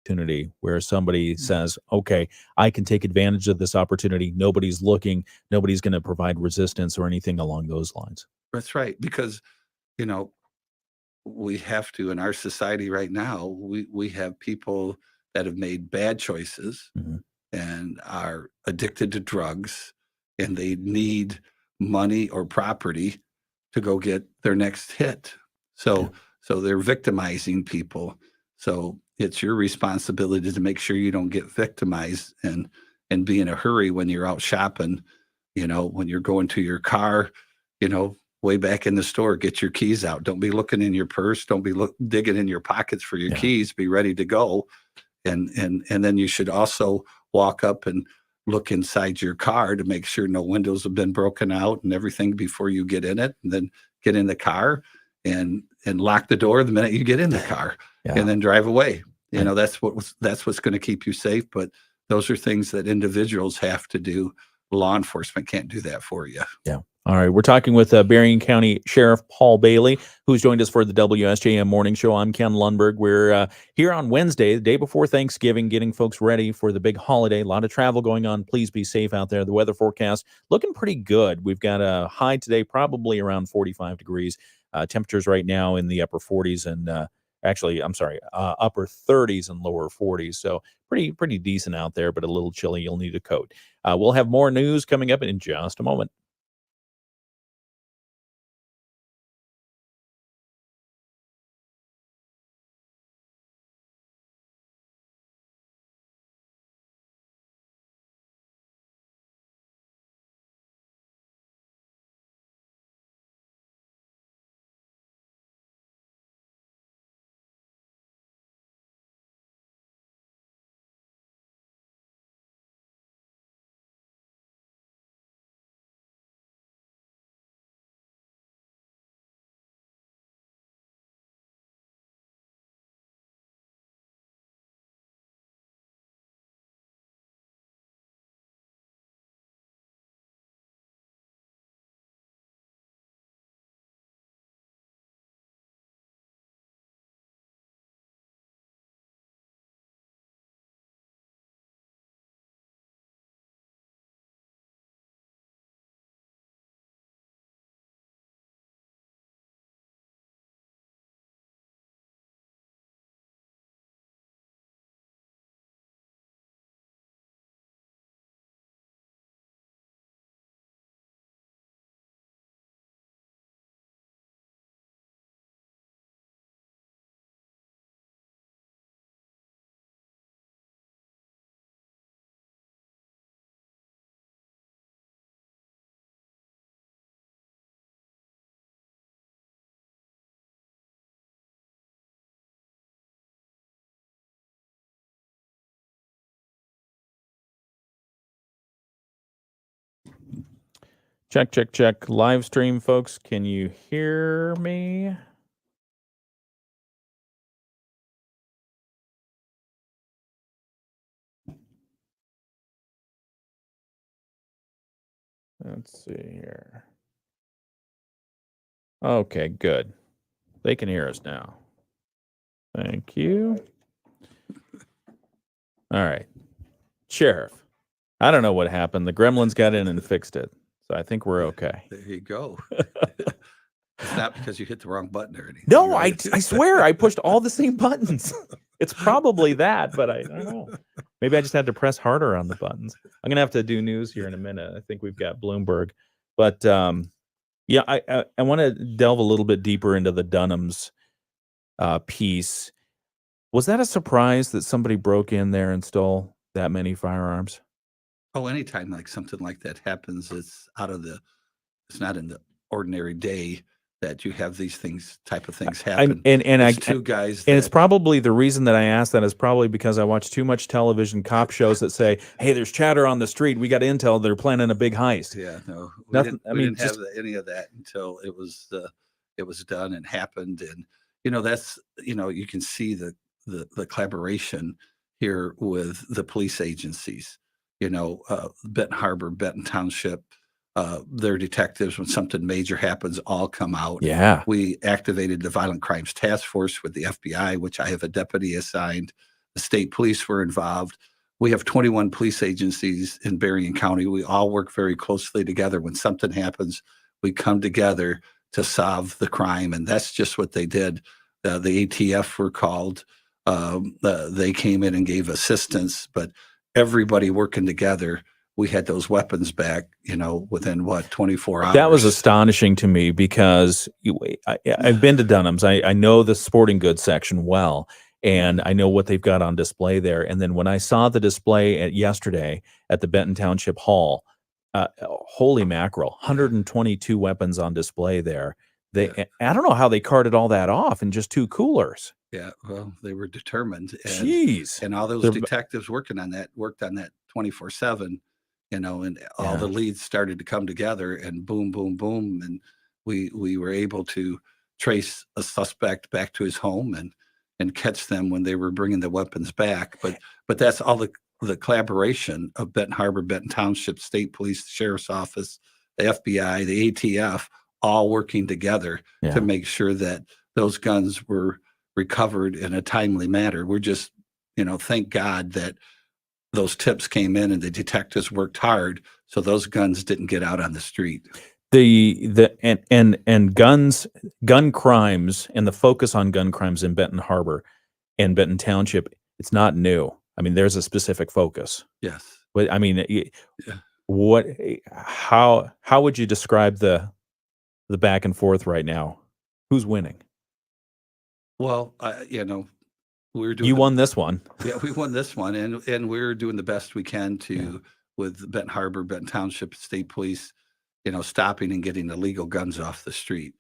opportunity where somebody says, okay, I can take advantage of this opportunity. Nobody's looking. Nobody's going to provide resistance or anything along those lines. That's right. Because, you know, we have to, in our society right now, we have people that have made bad choices and are addicted to drugs, and they need money or property to go get their next hit. So they're victimizing people. So it's your responsibility to make sure you don't get victimized and be in a hurry when you're out shopping, you know, when you're going to your car, you know, way back in the store, get your keys out. Don't be looking in your purse. Don't be digging in your pockets for your keys. Be ready to go. And then you should also walk up and look inside your car to make sure no windows have been broken out and everything before you get in it. And then get in the car and lock the door the minute you get in the car and then drive away. You know, that's what's going to keep you safe. But those are things that individuals have to do. Law enforcement can't do that for you. Yeah. All right. We're talking with Berrien County Sheriff Paul Bailey, who's joined us for the WSJM Morning Show. I'm Ken Lundberg. We're here on Wednesday, the day before Thanksgiving, getting folks ready for the big holiday. A lot of travel going on. Please be safe out there. The weather forecast looking pretty good. We've got a high today, probably around 45 degrees. Temperatures right now in the upper 40s and upper 30s and lower 40s. So pretty decent out there, but a little chilly. You'll need a coat. We'll have more news coming up in just a moment. Check. Live stream, folks. Can you hear me? Let's see here. Okay, good. They can hear us now. Thank you. All right. Sheriff, I don't know what happened. The gremlins got in and fixed it. So I think we're okay. There you go. It's not because you hit the wrong button or anything. No, right? I swear I pushed all the same buttons. It's probably that, but I don't know. Maybe I just had to press harder on the buttons. I'm going to have to do news here in a minute. I think we've got Bloomberg. But yeah, I want to delve a little bit deeper into the Dunham's piece. Was that a surprise that somebody broke in there and stole that many firearms? Oh, anytime like something like that happens, it's not in the ordinary day that you have these type of things happen. Two guys. And it's probably the reason that I asked that is probably because I watch too much television cop shows that say, hey, there's chatter on the street. We got intel. They're planning a big heist. Yeah, no, we didn't have any of that until it was done and happened. And, you know, that's, you know, you can see the collaboration here with the police agencies, you know, Benton Harbor, Benton Township, their detectives, when something major happens, all come out. Yeah. We activated the Violent Crimes Task Force with the FBI, which I have a deputy assigned The state police were involved. We have 21 police agencies in Berrien County. We all work very closely together. When something happens, we come together to solve the crime, and that's just what they did. The ATF were called. They came in and gave assistance, but everybody working together, we had those weapons back, within 24 hours. That was astonishing to me because I've been to Dunham's. I know the sporting goods section well, and I know what they've got on display there. And then when I saw the display yesterday at the Benton Township Hall, holy mackerel, 122 weapons on display there. I don't know how they carted all that off in just 2 coolers. Yeah, well, they were determined. Jeez. And all those detectives worked on that 24/7, and all the leads started to come together, and boom, boom, boom. And we were able to trace a suspect back to his home and catch them when they were bringing the weapons back. But that's all the collaboration of Benton Harbor, Benton Township, State Police, the Sheriff's Office, the FBI, the ATF, all working together to make sure that those guns were recovered in a timely manner. We're just, thank God that those tips came in and the detectives worked hard so those guns didn't get out on the street. And gun crimes and the focus on gun crimes in Benton Harbor and Benton Township, it's not new. I mean, there's a specific focus. Yes. But I mean, how would you describe the back and forth right now? Who's winning? Well, we're doing. You won this one. Yeah, we won this one, and we're doing the best we can with Benton Harbor, Benton Township, State Police, stopping and getting illegal guns off the street.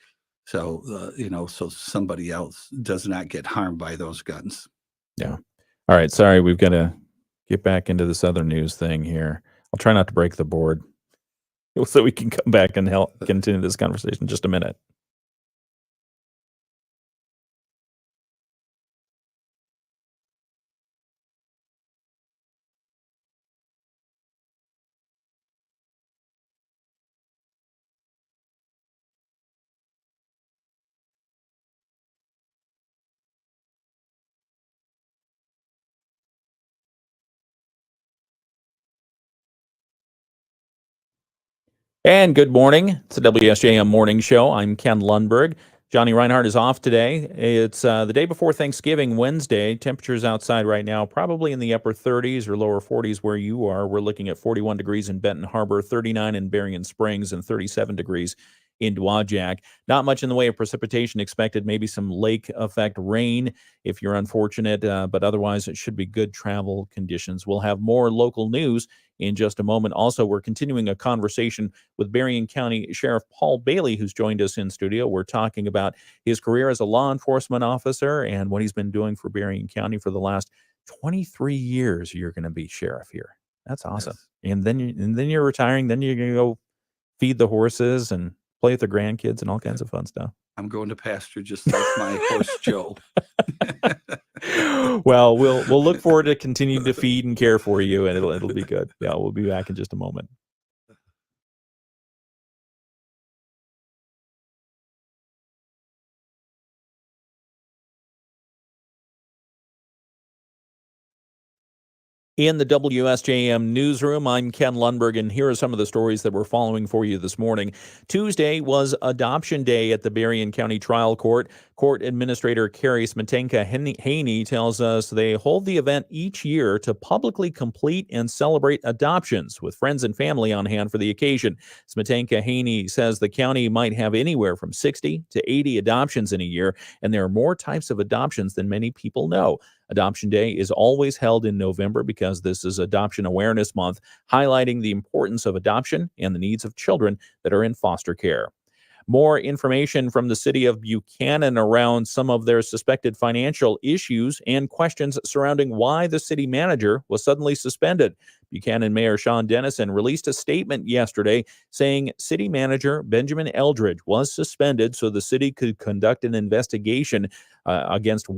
So, so somebody else does not get harmed by those guns. Yeah. All right. Sorry, we've got to get back into this other news thing here. I'll try not to break the board so we can come back and help continue this conversation in just a minute. And good morning. It's the WSJM Morning Show. I'm Ken Lundberg. Jonny Reinhardt is off today. It's the day before Thanksgiving, Wednesday. Temperatures outside right now, probably in the upper 30s or lower 40s where you are. We're looking at 41 degrees in Benton Harbor, 39 in Berrien Springs, and 37 degrees in Dowagiac. Not much in the way of precipitation expected, maybe some lake effect rain if you're unfortunate, but otherwise it should be good travel conditions. We'll have more local news in just a moment. Also, we're continuing a conversation with Berrien County Sheriff Paul Bailey, who's joined us in studio. We're talking about his career as a law enforcement officer and what he's been doing for Berrien County for the last 23 years. You're going to be sheriff here. That's awesome. Yes. And then you're retiring. Then you're going to go feed the horses and play with the grandkids and all kinds of fun stuff. I'm going to pasture just like my horse Joe. Well, we'll look forward to continuing to feed and care for you, and it'll be good. Yeah, we'll be back in just a moment. In the WSJM newsroom, I'm Ken Lundberg, and here are some of the stories that we're following for you this morning. Tuesday was Adoption Day at the Berrien County Trial Court. Court Administrator Carrie Smetanka-Haney tells us they hold the event each year to publicly complete and celebrate adoptions with friends and family on hand for the occasion. Smetanka-Haney says the county might have anywhere from 60 to 80 adoptions in a year, and there are more types of adoptions than many people know. Adoption Day is always held in November because this is Adoption Awareness Month, highlighting the importance of adoption and the needs of children that are in foster care. More information from the city of Buchanan around some of their suspected financial issues and questions surrounding why the city manager was suddenly suspended. Buchanan Mayor Sean Dennison released a statement yesterday saying city manager Benjamin Eldridge was suspended so the city could conduct an investigation against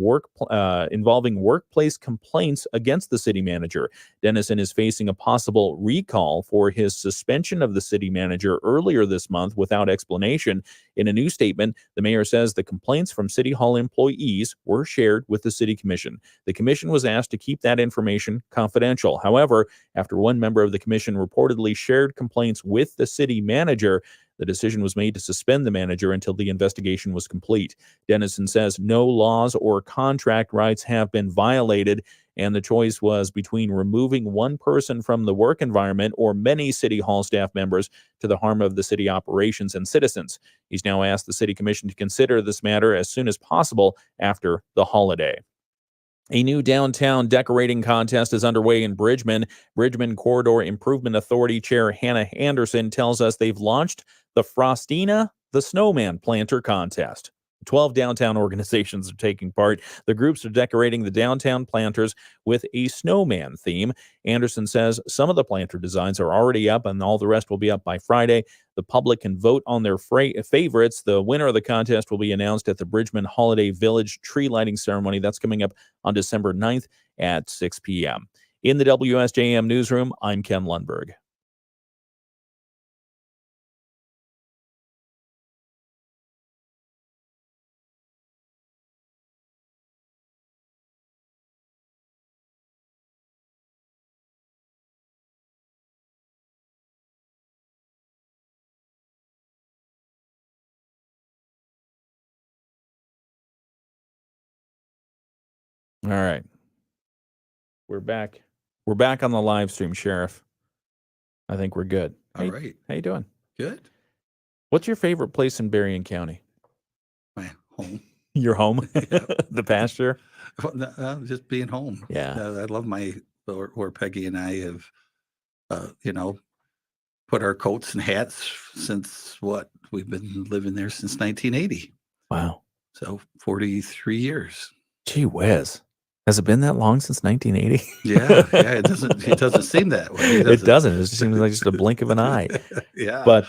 involving workplace complaints against the city manager. Dennison is facing a possible recall for his suspension of the city manager earlier this month without explanation. In a new statement, the mayor says the complaints from City Hall employees were shared with the City Commission. The commission was asked to keep that information confidential. However, after one member of the commission reportedly shared complaints with the city manager, the decision was made to suspend the manager until the investigation was complete. Dennison says no laws or contract rights have been violated, and the choice was between removing one person from the work environment or many City Hall staff members to the harm of the city operations and citizens. He's now asked the City Commission to consider this matter as soon as possible after the holiday. A new downtown decorating contest is underway in Bridgman. Bridgman Corridor Improvement Authority Chair Hannah Anderson tells us they've launched the Frostina the Snowman Planter Contest. 12 downtown organizations are taking part. The groups are decorating the downtown planters with a snowman theme. Anderson says some of the planter designs are already up and all the rest will be up by Friday. The public can vote on their favorites. The winner of the contest will be announced at the Bridgman Holiday Village tree lighting ceremony. That's coming up on December 9th at 6 p.m. In the WSJM newsroom, I'm Ken Lundberg. All right. We're back. We're back on the live stream, Sheriff. I think we're good. All right. How you doing? Good. What's your favorite place in Berrien County? My home. Your home? The pasture? Well, just being home. Yeah. I love where Peggy and I have, put our coats and hats since we've been living there since 1980. Wow. So 43 years. Gee whiz. Has it been that long since 1980? Yeah. It doesn't seem that way. It doesn't. It just seems like just a blink of an eye. Yeah. But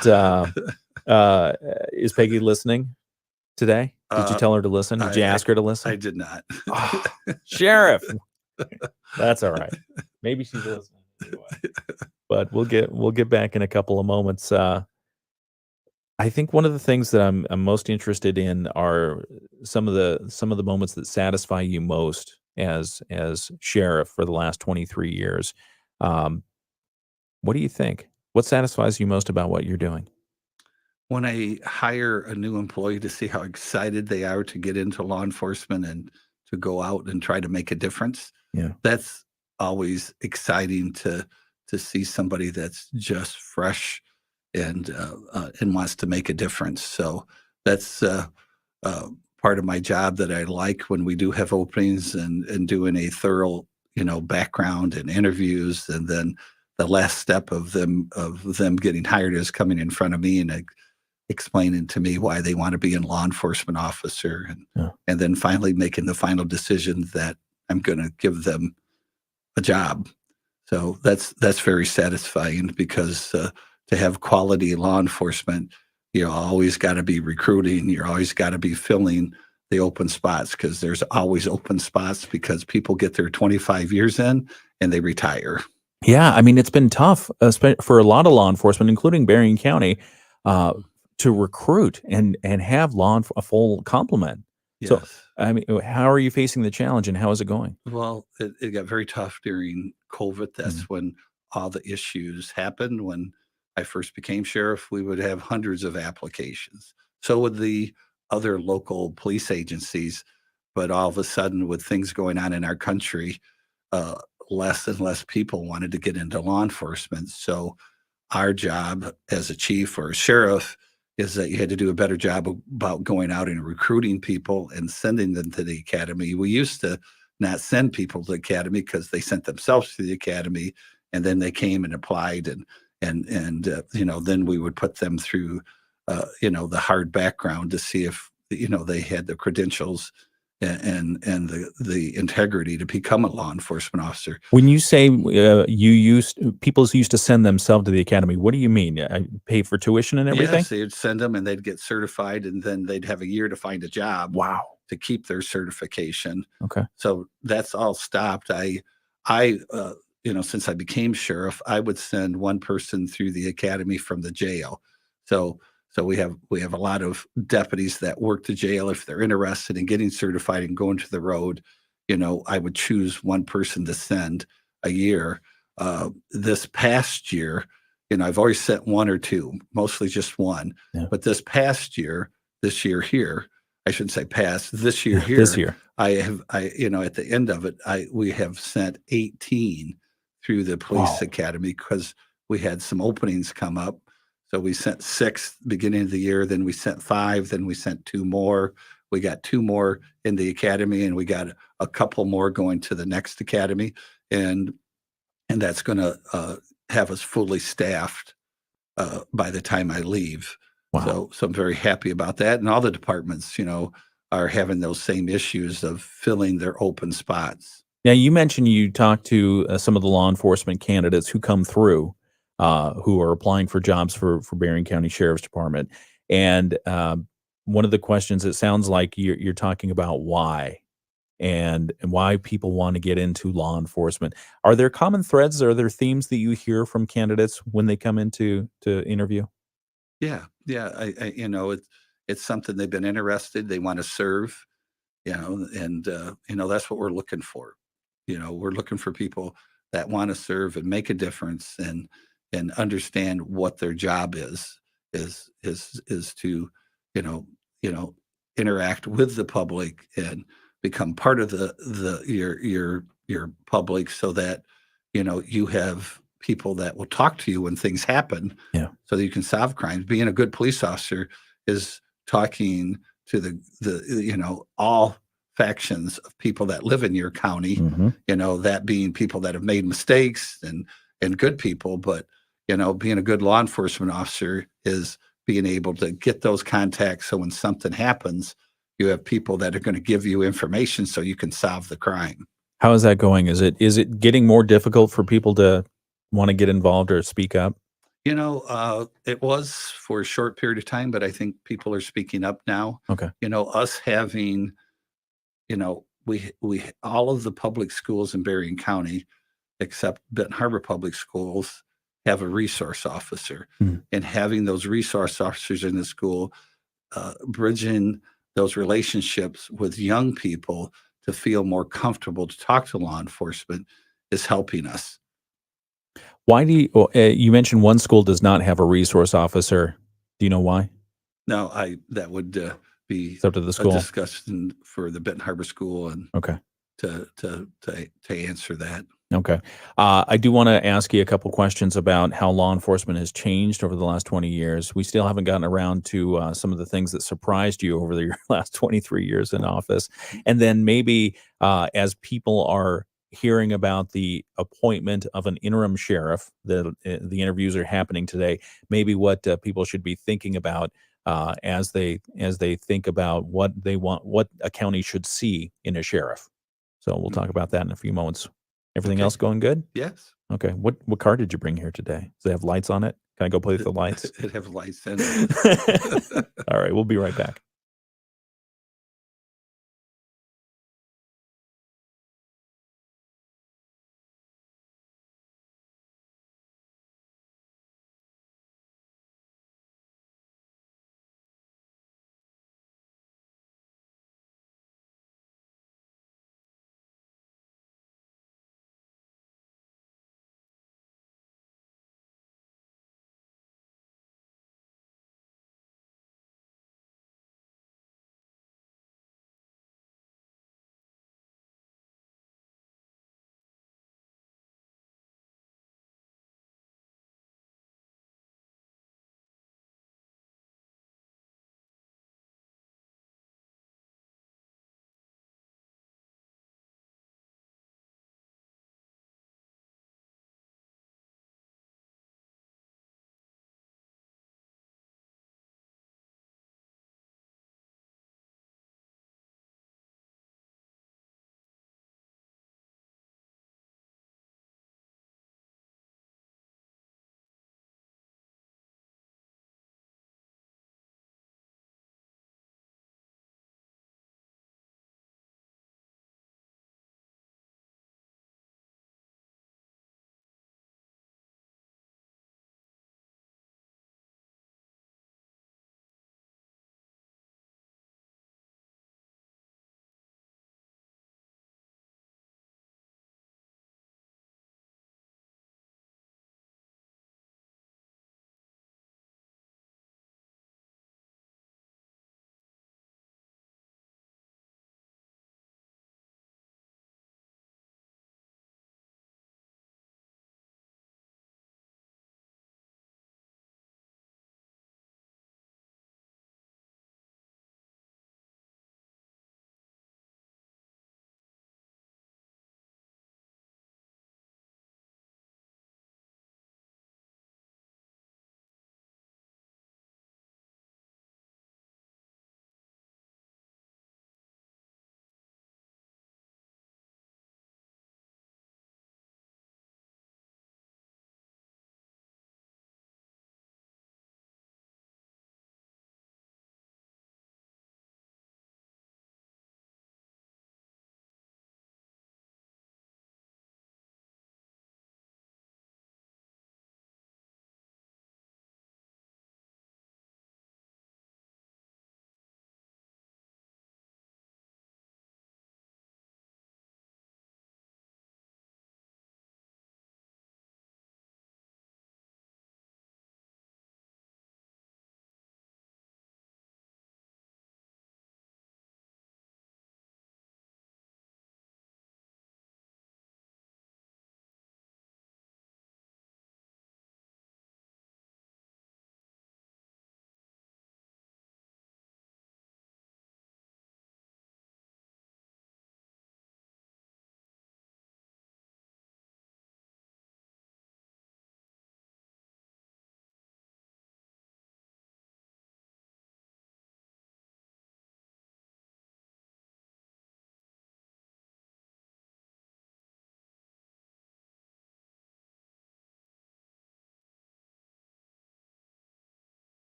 is Peggy listening today? Did you tell her to listen? Did you ask her to listen? I did not. Oh, Sheriff. That's all right. Maybe she's listening anyway. But we'll get back in a couple of moments. I think one of the things that I'm most interested in are some of the moments that satisfy you most as sheriff for the last 23 years. What do you think? What satisfies you most about what you're doing? When I hire a new employee to see how excited they are to get into law enforcement and to go out and try to make a difference. Yeah. That's always exciting to see somebody that's just fresh and wants to make a difference. So that's part of my job that I like when we do have openings and doing a thorough, background and interviews. And then the last step of them getting hired is coming in front of me and explaining to me why they want to be a law enforcement officer, and then finally making the final decision that I'm going to give them a job. So that's very satisfying because to have quality law enforcement, you always got to be recruiting. You're always got to be filling the open spots because there's always open spots because people get their 25 years in and they retire. Yeah, I mean, it's been tough for a lot of law enforcement, including Berrien County, to recruit and have a full complement. Yes. So, I mean, how are you facing the challenge and how is it going? Well, it got very tough during COVID. That's when all the issues happened. When I first became sheriff, we would have hundreds of applications. So would the other local police agencies. But all of a sudden, with things going on in our country, less and less people wanted to get into law enforcement. So our job as a chief or a sheriff is that you had to do a better job about going out and recruiting people and sending them to the academy. We used to not send people to the academy because they sent themselves to the academy, and then they came and applied, and then we would put them through the hard background to see if they had the credentials and the integrity to become a law enforcement officer. When you say people used to send themselves to the academy, what do you mean? Pay for tuition and everything? Yes, they'd send them and they'd get certified, and then they'd have a year to find a job Wow. to keep their certification. Okay. So that's all stopped. Since I became sheriff, I would send one person through the academy from the jail. So we have a lot of deputies that work the jail. If they're interested in getting certified and going to the road, I would choose one person to send a year. This past year, I've always sent one or two, mostly just one. Yeah. But this year here, I shouldn't say past, this year This here, year. at the end of it, we have sent 18 through the police Wow. academy because we had some openings come up. So we sent 6 beginning of the year, then we sent 5, then we sent 2 more. We got 2 more in the academy, and we got a couple more going to the next academy, and that's going to have us fully staffed by the time I leave. Wow. So I'm very happy about that. And all the departments, are having those same issues of filling their open spots. Now, you mentioned you talked to some of the law enforcement candidates who come through, who are applying for jobs for Berrien County Sheriff's Department, and one of the questions, it sounds like you're talking about why and why people want to get into law enforcement. Are there common threads? Are there themes that you hear from candidates when they come into to interview? Yeah, yeah. It's something they've been interested. They want to serve, and that's what we're looking for. We're looking for people that want to serve and make a difference and understand what their job is to, you know, you know, interact with the public and become part of your public so that, you have people that will talk to you when things happen Yeah. so that you can solve crimes. Being a good police officer is talking to the all factions of people that live in your county, Mhm. that being people that have made mistakes and good people. But, being a good law enforcement officer is being able to get those contacts. So when something happens, you have people that are going to give you information so you can solve the crime. How is that going? Is it getting more difficult for people to wanna get involved or speak up? It was for a short period of time, but I think people are speaking up now. Okay. Us having, we all of the public schools in Berrien County, except Benton Harbor Public Schools, have a resource officer. Mhm. And having those resource officers in the school, bridging those relationships with young people to feel more comfortable to talk to law enforcement is helping us. Why do you mentioned one school does not have a resource officer. Do you know why? No, that would be It's up to the a school. discussion for the Benton Harbor School and Okay. to answer that. Okay. I do want to ask you a couple questions about how law enforcement has changed over the last 20 years. We still haven't gotten around to some of the things that surprised you over the last 23 years in office. And then maybe as people are hearing about the appointment of an interim sheriff, the interviews are happening today, maybe what people should be thinking about as they think about what they want, what a county should see in a sheriff. So we'll talk about that in a few moments. Everything Okay. else going good? Yes. Okay. What car did you bring here today? Does it have lights on it? Can I go play with the lights? It have lights in it. All right, we'll be right back.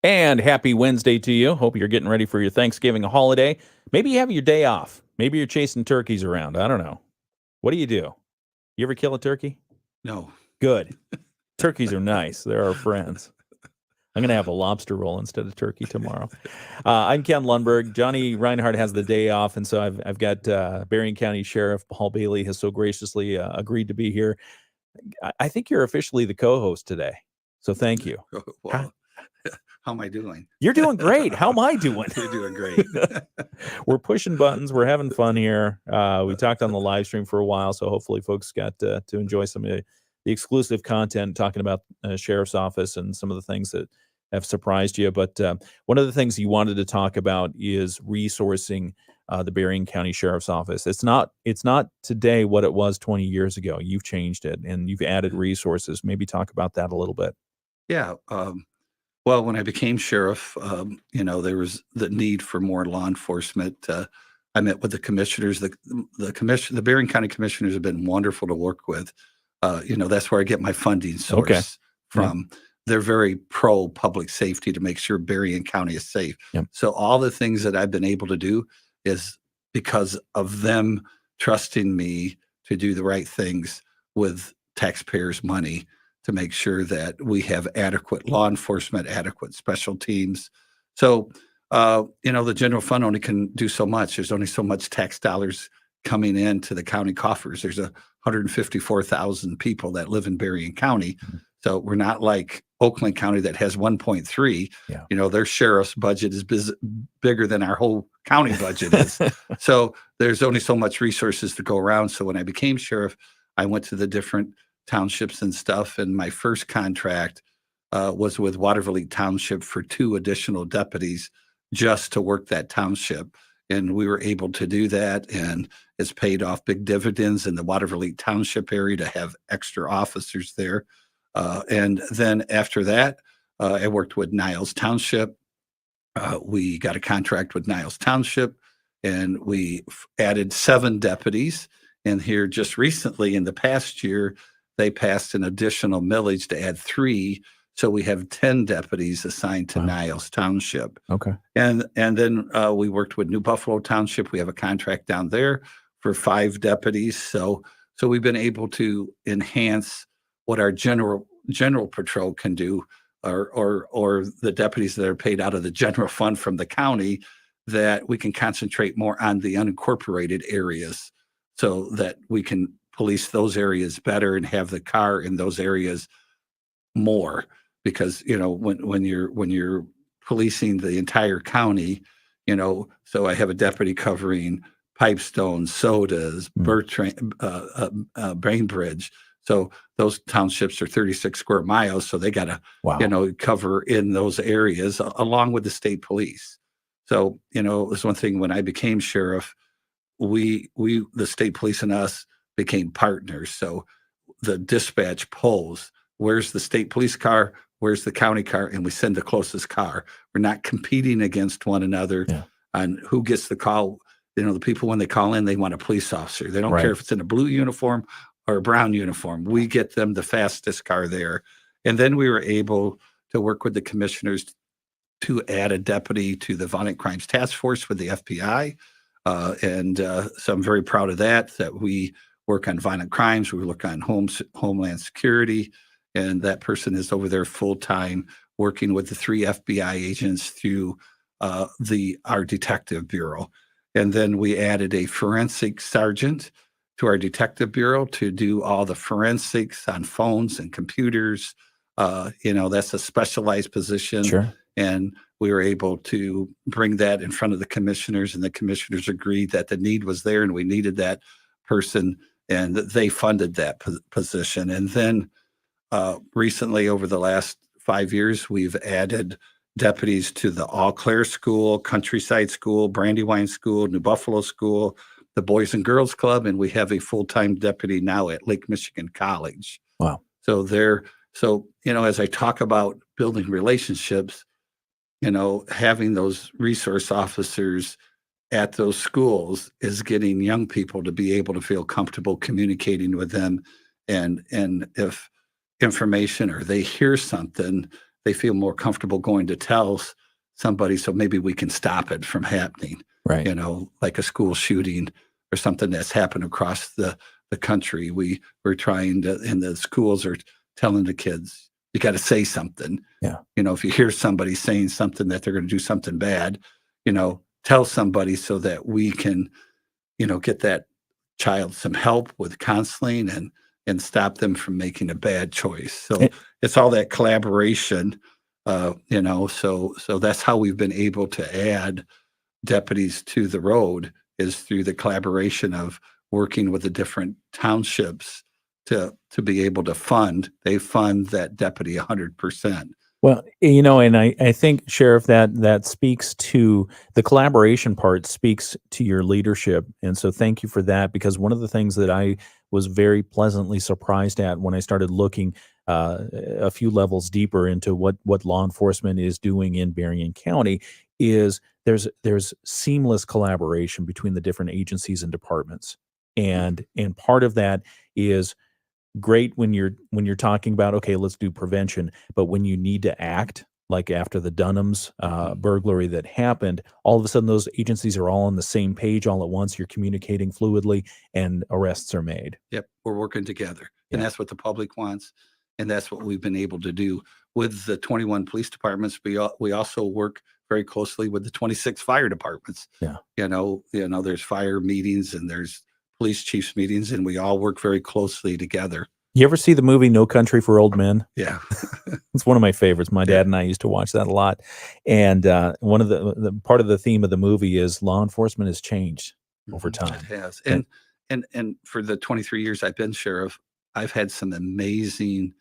And happy Wednesday to you. Hope you're getting ready for your Thanksgiving holiday. Maybe you have your day off. Maybe you're chasing turkeys around. I don't know. What do? You ever kill a turkey? No. Good. Turkeys are nice. They're our friends. I'm going to have a lobster roll instead of turkey tomorrow. I'm Ken Lundberg. Jonny Reinhardt has the day off, and so I've got Berrien County Sheriff Paul Bailey has so graciously agreed to be here. I think you're officially the co-host today, so thank you. Well, how am I doing? You're doing great. How am I doing? You're doing great. We're pushing buttons. We're having fun here. We talked on the live stream for a while, so hopefully folks got to enjoy some of the exclusive content, talking about Sheriff's Office and some of the things that have surprised you. But one of the things you wanted to talk about is resourcing the Berrien County Sheriff's Office. It's not today what it was 20 years ago. You've changed it, and you've added resources. Maybe talk about that a little bit. Yeah. Well, when I became sheriff, there was the need for more law enforcement. I met with the commissioners. The Berrien County commissioners have been wonderful to work with. That's where I get my funding source from. Yeah. They're very pro public safety to make sure Berrien County is safe. Yep. So all the things that I've been able to do is because of them trusting me to do the right things with taxpayers' money, to make sure that we have adequate law enforcement, adequate special teams. So, the general fund only can do so much. There's only so much tax dollars coming into the county coffers. There's 154,000 people that live in Berrien County. Mm-hmm. So we're not like Oakland County that has 1.3. Yeah. Their sheriff's budget is bigger than our whole county budget is. So there's only so much resources to go around. So when I became sheriff, I went to the different townships and stuff. And my first contract was with Waterville Township for 2 additional deputies just to work that township. And we were able to do that. And it's paid off big dividends in the Waterville Township area to have extra officers there. And then after that, I worked with Niles Township. We got a contract with Niles Township, and we added 7 deputies. And here just recently in the past year, they passed an additional millage to add 3. So we have 10 deputies assigned to Niles Township. Okay. And then we worked with New Buffalo Township. We have a contract down there for 5 deputies. So we've been able to enhance what our general patrol can do, or the deputies that are paid out of the general fund from the county, that we can concentrate more on the unincorporated areas so that we can police those areas better and have the car in those areas more. Because when you're policing the entire county, so I have a deputy covering Pipestone, Sodas, Bainbridge. So those townships are 36 square miles. So they got to, cover in those areas along with the state police. So, it was one thing when I became sheriff, the state police and us became partners. So the dispatch polls, where's the state police car? Where's the county car? And we send the closest car. We're not competing against one another on who gets the call. The people, when they call in, they want a police officer. They don't care if it's in a blue uniform or a brown uniform. We get them the fastest car there. And then we were able to work with the commissioners to add a deputy to the Violent Crimes Task Force with the FBI. So I'm very proud of that we work on violent crimes. We work on Homeland Security. And that person is over there full-time working with the 3 FBI agents through our detective bureau. And then we added a forensic sergeant to our detective bureau to do all the forensics on phones and computers. That's a specialized position. Sure. And we were able to bring that in front of the commissioners, and the commissioners agreed that the need was there and we needed that person, and they funded that position. And then recently, over the last 5 years, we've added deputies to the Eau Claire School, Countryside School, Brandywine School, New Buffalo School, the Boys and Girls Club, and we have a full-time deputy now at Lake Michigan College. Wow. So as I talk about building relationships, having those resource officers at those schools is getting young people to be able to feel comfortable communicating with them. And if information or they hear something they feel more comfortable going to tell somebody, so maybe we can stop it from happening. Right. Like a school shooting or something that's happened across the country. We're trying to, and the schools are telling the kids, you got to say something. Yeah. If you hear somebody saying something that they're going to do something bad, tell somebody so that we can, get that child some help with counseling and stop them from making a bad choice. So it's all that collaboration, so that's how we've been able to add deputies to the road, is through the collaboration of working with the different townships to be able to fund. They fund that deputy 100%. Well, and I think, Sheriff, that speaks to the collaboration part, speaks to your leadership. And so thank you for that, because one of the things that I was very pleasantly surprised at when I started looking a few levels deeper into what law enforcement is doing in Berrien County is there's seamless collaboration between the different agencies and departments. And part of that is great when you're talking about, okay, let's do prevention, but when you need to act, like after the Dunham's burglary that happened, all of a sudden those agencies are all on the same page all at once. You're communicating fluidly, and arrests are made. Yep, we're working together, and Yeah. that's what the public wants, and that's what we've been able to do with the 21 police departments. We also work very closely with the 26 fire departments. Yeah. There's fire meetings and there's police chiefs meetings, and we all work very closely together. You ever see the movie No Country for Old Men? Yeah. It's one of my favorites. My dad and I used to watch that a lot. And one of the part of the theme of the movie is law enforcement has changed over time. It has. And for the 23 years I've been sheriff, I've had some amazing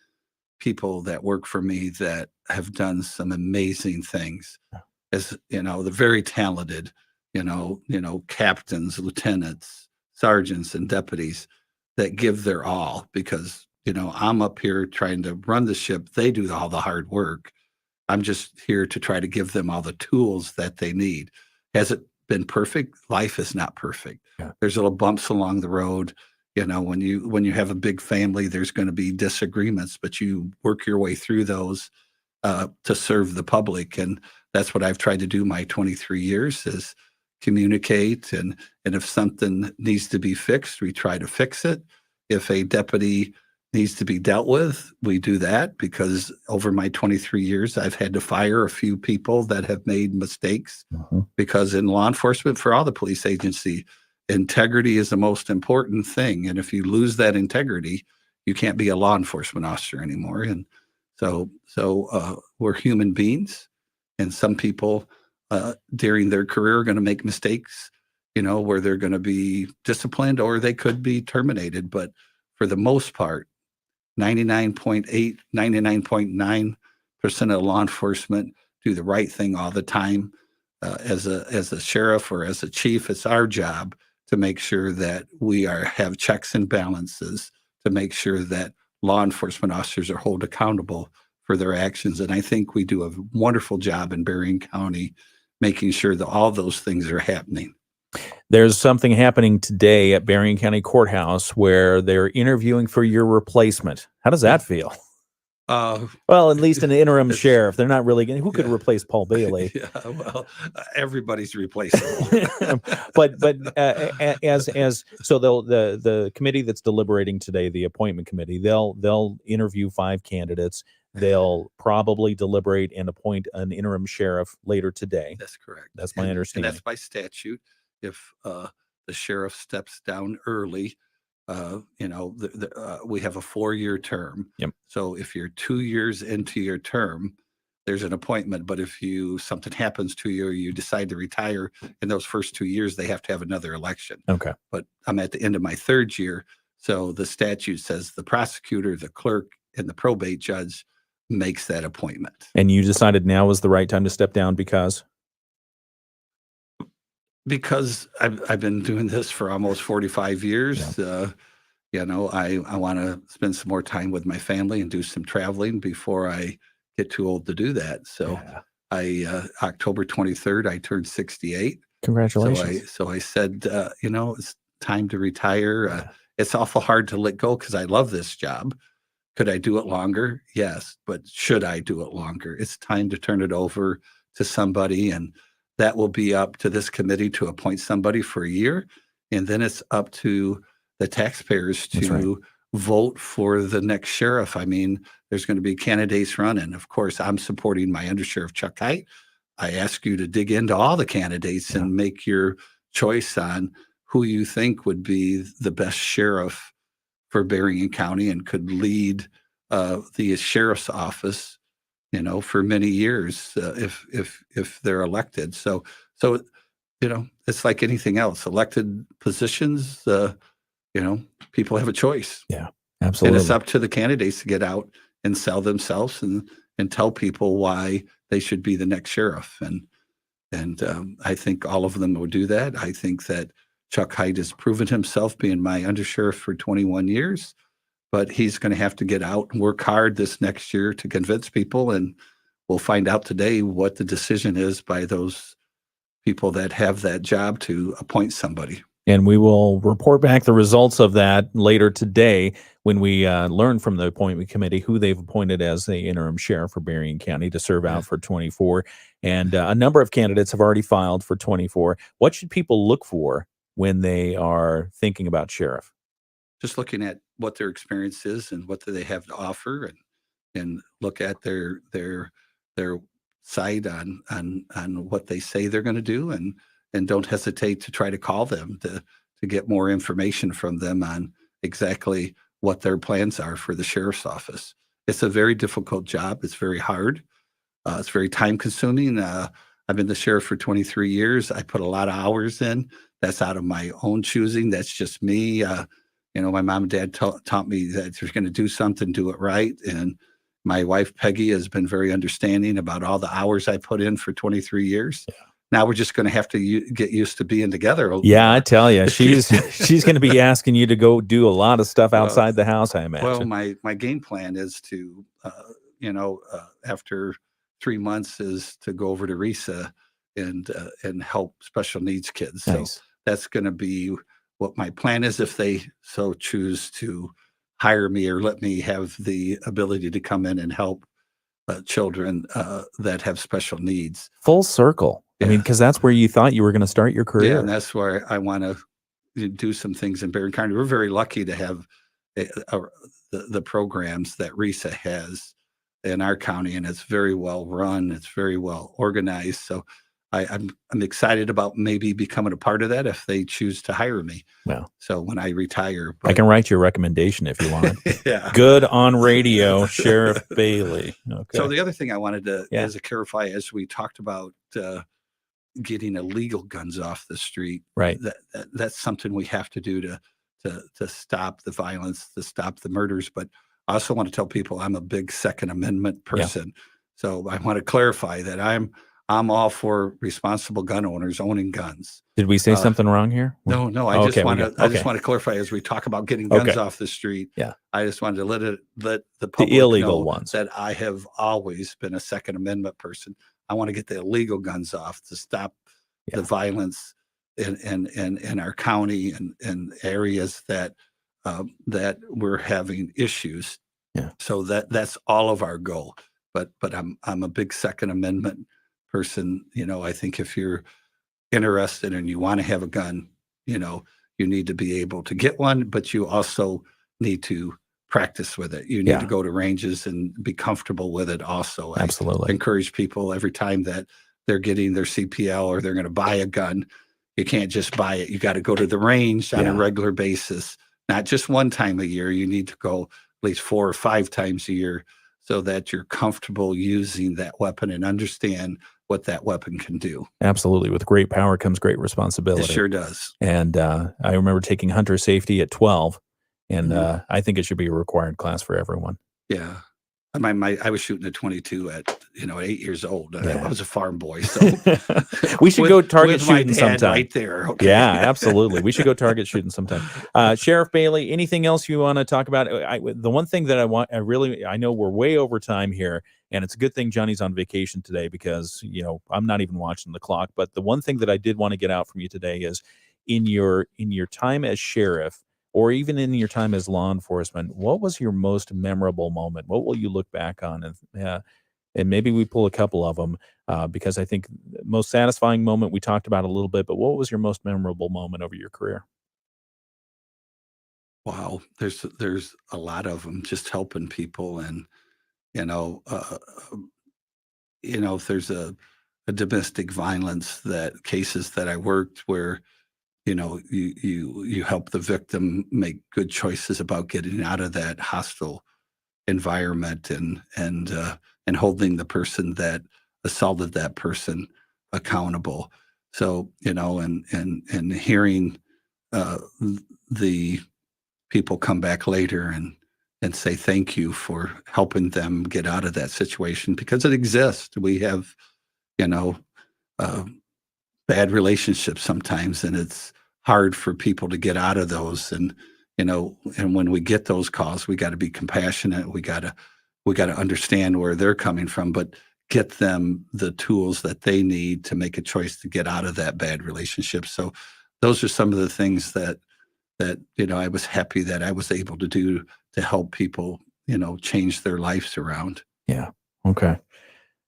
people that work for me that have done some amazing things. As they're very talented, captains, lieutenants, sergeants, and deputies that give their all, because I'm up here trying to run the ship. They do all the hard work. I'm just here to try to give them all the tools that they need. Has it been perfect? Life is not perfect. Yeah. There's little bumps along the road. When you have a big family, there's going to be disagreements, but you work your way through those to serve the public. And that's what I've tried to do my 23 years, is communicate. And if something needs to be fixed, we try to fix it. If a deputy needs to be dealt with, we do that, because over my 23 years, I've had to fire a few people that have made mistakes. Because in law enforcement, for all the police agency, integrity is the most important thing. And if you lose that integrity, you can't be a law enforcement officer anymore. And so we're human beings, and some people during their career are going to make mistakes, where they're going to be disciplined or they could be terminated. But for the most part, 99.8, 99.9% of law enforcement do the right thing all the time. As a sheriff or as a chief, it's our job to make sure that we have checks and balances, to make sure that law enforcement officers are held accountable for their actions. And I think we do a wonderful job in Berrien County making sure that all those things are happening. There's something happening today at Berrien County Courthouse where they're interviewing for your replacement. How does that feel? Well, at least an interim sheriff. They're not really who could replace Paul Bailey? Yeah, well, everybody's replaceable. but as so the committee that's deliberating today, the appointment committee, they'll interview 5 candidates. They'll probably deliberate and appoint an interim sheriff later today. That's correct. That's my understanding. And that's by statute. If the sheriff steps down early, we have a 4-year term. Yep. So if you're 2 years into your term, there's an appointment. But if something happens to you or you decide to retire in those first 2 years, they have to have another election. Okay. But I'm at the end of my 3rd year. So the statute says the prosecutor, the clerk, and the probate judge makes that appointment. And you decided now was the right time to step down because I've been doing this for almost 45 years. Yeah. I want to spend some more time with my family and do some traveling before I get too old to do that. So October 23rd, I turned 68. Congratulations. So I said, it's time to retire. It's awful hard to let go because I love this job. Could I do it longer? Yes, but should I do it longer? It's time to turn it over to somebody, and that will be up to this committee to appoint somebody for a year, and then it's up to the taxpayers That's right. to vote for the next sheriff. I mean, there's going to be candidates running. Of course, I'm supporting my undersheriff Chuck Hite. I ask you to dig into all the candidates and make your choice on who you think would be the best sheriff for Berrien County and could lead the sheriff's office, for many years if they're elected. So it's like anything else. Elected positions, people have a choice. Yeah, And absolutely. it's up to the candidates to get out and sell themselves and tell people why they should be the next sheriff. And I think all of them will do that. I think that Chuck Hite has proven himself being my undersheriff for 21 years, but he's going to have to get out and work hard this next year to convince people. And we'll find out today what the decision is by those people that have that job to appoint somebody. And we will report back the results of that later today when we learn from the appointment committee who they've appointed as the interim sheriff for Berrien County to serve out for 24. And a number of candidates have already filed for 24. What should people look for when they are thinking about sheriff? Just looking at what their experience is and what do they have to offer, and look at their side on what they say they're going to do, and don't hesitate to try to call them to get more information from them on exactly what their plans are for the sheriff's office. It's a very difficult job. It's very hard. It's very time consuming. I've been the sheriff for 23 years. I put a lot of hours in. That's out of my own choosing. That's just me. My mom and dad taught me that if you're going to do something, do it right. And my wife, Peggy, has been very understanding about all the hours I put in for 23 years. Yeah. Now we're just going to have to get used to being together. Yeah, I tell you, she's going to be asking you to go do a lot of stuff outside the house, I imagine. Well, my game plan is to, after 3 months, is to go over to RISA and help special needs kids. Nice. So that's going to be what my plan is if they so choose to hire me or let me have the ability to come in and help children that have special needs. Full circle. Yeah. I mean, because that's where you thought you were going to start your career. Yeah, and that's where I want to do some things in Berrien County. We're very lucky to have the programs that RISA has in our county, and it's very well run. It's very well organized. So I'm excited about maybe becoming a part of that if they choose to hire me. Well, so when I retire, I can write you a recommendation if you want. Yeah. Good on radio, Sheriff Bailey. Okay. So the other thing I wanted to clarify, as we talked about getting illegal guns off the street, right? That's something we have to do to stop the violence, to stop the murders. But I also want to tell people I'm a big Second Amendment person. Yeah. So I want to clarify that I'm all for responsible gun owners owning guns. Did we say something wrong here? No. I just want to clarify as we talk about getting guns off the street. Yeah. I just wanted to let the public the illegal know ones that I have always been a Second Amendment person. I want to get the illegal guns off to stop the violence in our county and areas that we're having issues. Yeah. So that's all of our goal. But I'm a big Second Amendment person. I think if you're interested and you want to have a gun, you need to be able to get one, but you also need to practice with it. You need to go to ranges and be comfortable with it also. Absolutely. I encourage people every time that they're getting their CPL or they're going to buy a gun, you can't just buy it. You got to go to the range on a regular basis, not just one time a year. You need to go at least 4 or 5 times a year so that you're comfortable using that weapon and understand what that weapon can do. Absolutely. With great power comes great responsibility. It sure does. And I remember taking hunter safety at 12, and I think it should be a required class for everyone. Yeah. I was shooting a 22 at 8 years old. I was a farm boy, so we should go target shooting sometime. Right there. Okay. Yeah, absolutely. We should go target shooting sometime. Sheriff Bailey, anything else you want to talk about? The one thing that I know we're way over time here, and it's a good thing Johnny's on vacation today because I'm not even watching the clock. But the one thing that I did want to get out from you today is in your time as sheriff, or even in your time as law enforcement, what was your most memorable moment? What will you look back on? And maybe we pull a couple of them, because I think the most satisfying moment we talked about a little bit, but what was your most memorable moment over your career? Wow, there's a lot of them, just helping people. And you know, uh, if there's a domestic violence that cases that I worked where, you help the victim make good choices about getting out of that hostile environment, and holding the person that assaulted that person accountable. So, and hearing the people come back later and say thank you for helping them get out of that situation, because it exists. We have, you know, uh, bad relationships sometimes, and it's hard for people to get out of those. And when we get those calls, we got to be compassionate. We got to understand where they're coming from, but get them the tools that they need to make a choice to get out of that bad relationship. So those are some of the things that I was happy that I was able to do to help people, change their lives around. Yeah. Okay.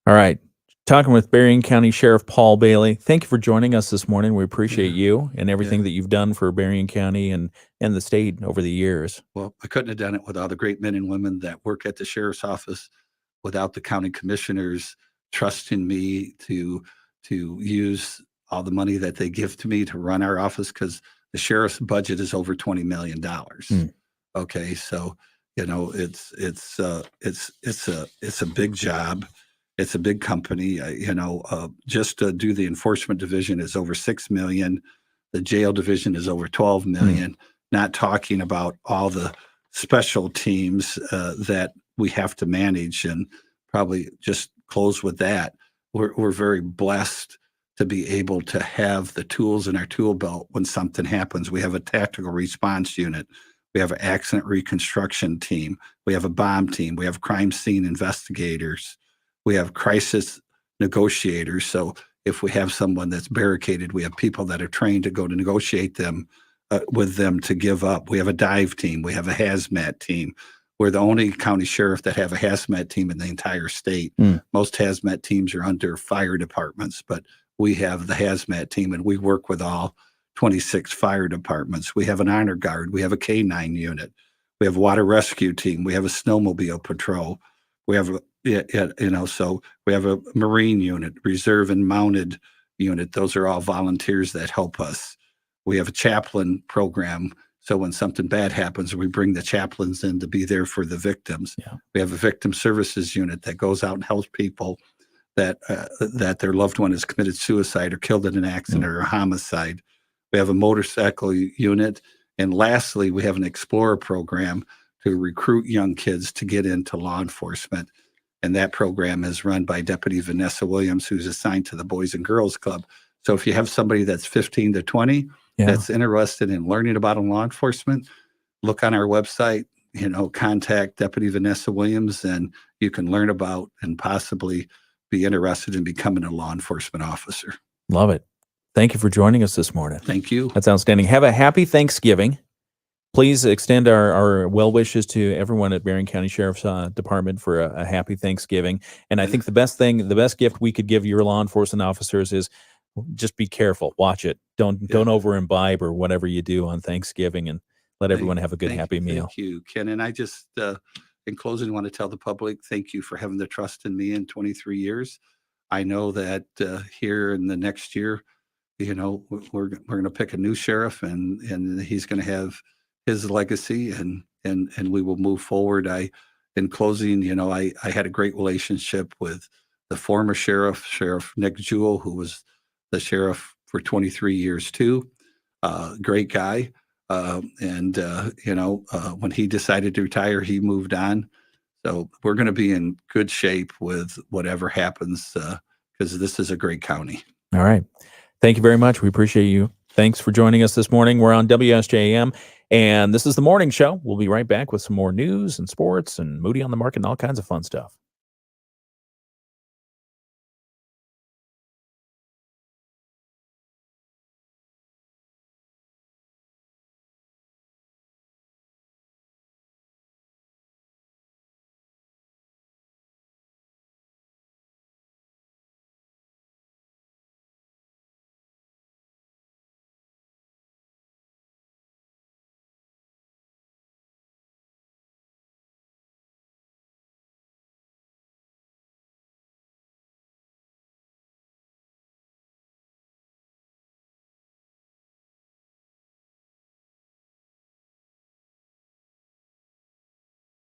All right. Talking with Berrien County Sheriff Paul Bailey. Thank you for joining us this morning. We appreciate Yeah, you and yeah. everything that you've done for Berrien County and the state over the years. Well, I couldn't have done it without the great men and women that work at the sheriff's office, without the county commissioners trusting me to use all the money that they give to me to run our office, because the sheriff's budget is over $20 million. Mm. Okay, so it's a big job. It's a big company. Just to do the enforcement division is over 6 million. The jail division is over 12 Mm. million. Not talking about all the special teams that we have to manage, and probably just close with that. We're very blessed to be able to have the tools in our tool belt when something happens. We have a tactical response unit. We have an accident reconstruction team. We have a bomb team. We have crime scene investigators. We have crisis negotiators. So if we have someone that's barricaded, we have people that are trained to go to negotiate them with them to give up. We have a dive team. We have a hazmat team. We're the only county sheriff that have a hazmat team in the entire state. Mm. Most hazmat teams are under fire departments, but we have the hazmat team, and we work with all 26 fire departments. We have an honor guard. We have a K-9 unit. We have a water rescue team. We have a snowmobile patrol. We have so we have a Marine unit, reserve and mounted unit. Those are all volunteers that help us. We have a chaplain program. So when something bad happens, we bring the chaplains in to be there for the victims. Yeah. We have a victim services unit that goes out and helps people that their loved one has committed suicide or killed in an accident Mm. or a homicide. We have a motorcycle unit. And lastly, we have an Explorer program to recruit young kids to get into law enforcement. And that program is run by Deputy Vanessa Williams, who's assigned to the Boys and Girls Club. So if you have somebody that's 15 to 20 Yeah. that's interested in learning about law enforcement, look on our website, contact Deputy Vanessa Williams, and you can learn about and possibly be interested in becoming a law enforcement officer. Love it. Thank you for joining us this morning. Thank you. That's outstanding. Have a happy Thanksgiving. Please extend our well wishes to everyone at Berrien County Sheriff's Department for a happy Thanksgiving. And I think the best gift we could give your law enforcement officers is just be careful. Watch it. Don't over imbibe or whatever you do on Thanksgiving, and let everyone have a good happy meal. Thank you, Ken. And I just, in closing, want to tell the public thank you for having the trust in me in 23 years. I know that here in the next year, we're going to pick a new sheriff, and he's going to have his legacy, and we will move forward. In closing, I had a great relationship with the former Sheriff Nick Jewell, who was the sheriff for 23 years too. Great guy. When he decided to retire, he moved on. So we're going to be in good shape with whatever happens, because this is a great county. All right. Thank you very much. We appreciate you. Thanks for joining us this morning. We're on WSJM, and this is the morning show. We'll be right back with some more news and sports and Moody on the Market and all kinds of fun stuff.